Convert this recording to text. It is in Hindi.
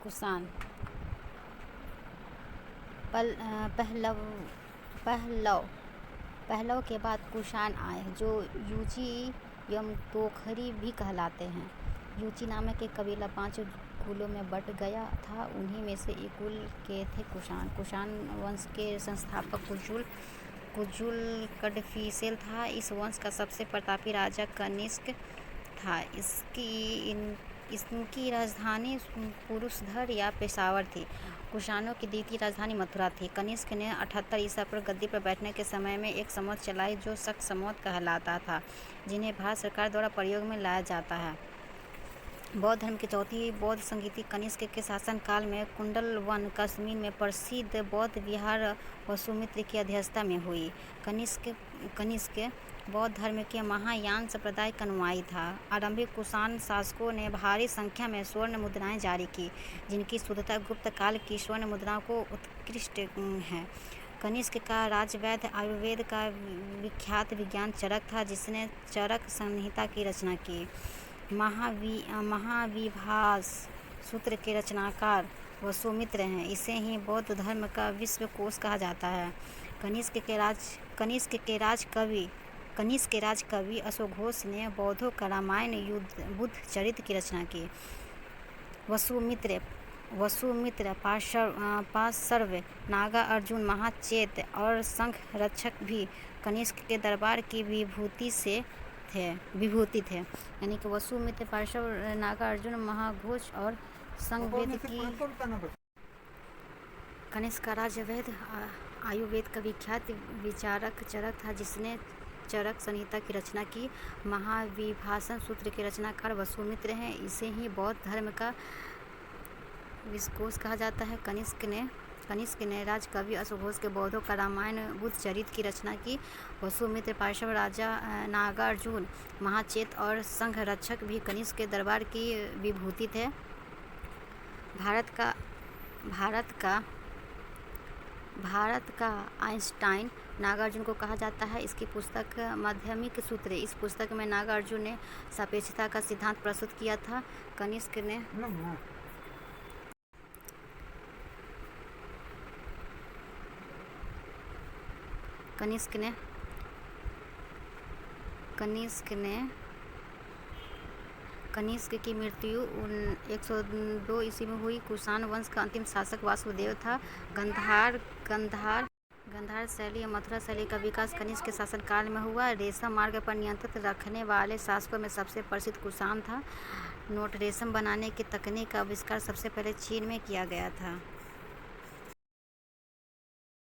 कुषाण पहलव पहलव पहलव के बाद कुषाण आए, जो युची एवं तोखरी भी कहलाते हैं। युची नामक एक कबीला 5 कुलों में बट गया था। उन्हीं में से एक कुल के थे कुषाण। कुषाण वंश के संस्थापक कुजुल कडफिसेल था। इस वंश का सबसे प्रतापी राजा कनिष्क था। इसकी राजधानी पुरुषधर या पेशावर थी। कुषाणों की द्वितीय राजधानी मथुरा थी। कनिष्क ने 78 ईसा पर गद्दी पर बैठने के समय में एक संवत चलाई जो शक संवत कहलाता था, जिन्हें भारत सरकार द्वारा प्रयोग में लाया जाता है। बौद्ध धर्म की चौथी बौद्ध संगीति कनिष्क के शासनकाल में कुंडलवन कश्मीर में प्रसिद्ध बौद्ध विहार वसुमित्र की अध्यक्षता में हुई। कनिष्क बौद्ध धर्म के महायान संप्रदाय का अनुयायी था। आरंभिक कुषाण शासकों ने भारी संख्या में स्वर्ण मुद्राएं जारी की, जिनकी शुद्धता गुप्त काल की स्वर्ण मुद्राओं को उत्कृष्ट है। कनिष्क का राजवैद्य आयुर्वेद का विख्यात विज्ञान चरक था, जिसने चरक संहिता की रचना की। महाविभास सूत्र के रचनाकार वसुमित्र हैं। इसे ही बौद्ध धर्म का विश्वकोश कहा जाता है। कनिष्क के राजकवि अश्वघोष ने बौद्धों का रामायण बुद्ध चरित्र की रचना की। वसुमित्र पार्श्व नागा अर्जुन महाचेत और संघ रक्षक भी कनिष्क के दरबार की विभूति थे। यानी कि वसुमित्र पार्श्व नागा अर्जुन महाघोष और संघवेद की। कनिष्क का राजवैद्य आयुर्वेद का विख्यात विचारक चरक था, जिसने चरक संहिता की रचना की। महाविभाषण सूत्र के रचनाकार वसुमित्र हैं। इसे ही बौद्ध धर्म का विश्वकोश कहा जाता है। कनिष्क ने राजकवि अश्वघोष के बौद्धों का रामायण बुद्ध चरित्र की रचना की। वसुमित्र पार्श्व राजा नागार्जुन महाचेत और संघ रक्षक भी कनिष्क के दरबार की विभूति थे। भारत का आइंस्टाइन नागार्जुन को कहा जाता है। इसकी पुस्तक माध्यमिक सूत्र। इस पुस्तक में नागार्जुन ने सापेक्षता का सिद्धांत प्रस्तुत किया था। कनिष्क की मृत्यु 102 ईस्वी में हुई। कुषाण वंश का अंतिम शासक वासुदेव था। गंधार शैली और मथुरा शैली का विकास कनिष्क के शासनकाल में हुआ। रेशम मार्ग पर नियंत्रण रखने वाले शासकों में सबसे प्रसिद्ध कुषाण था। नोट रेशम बनाने की तकनीक का आविष्कार सबसे पहले चीन में किया गया था।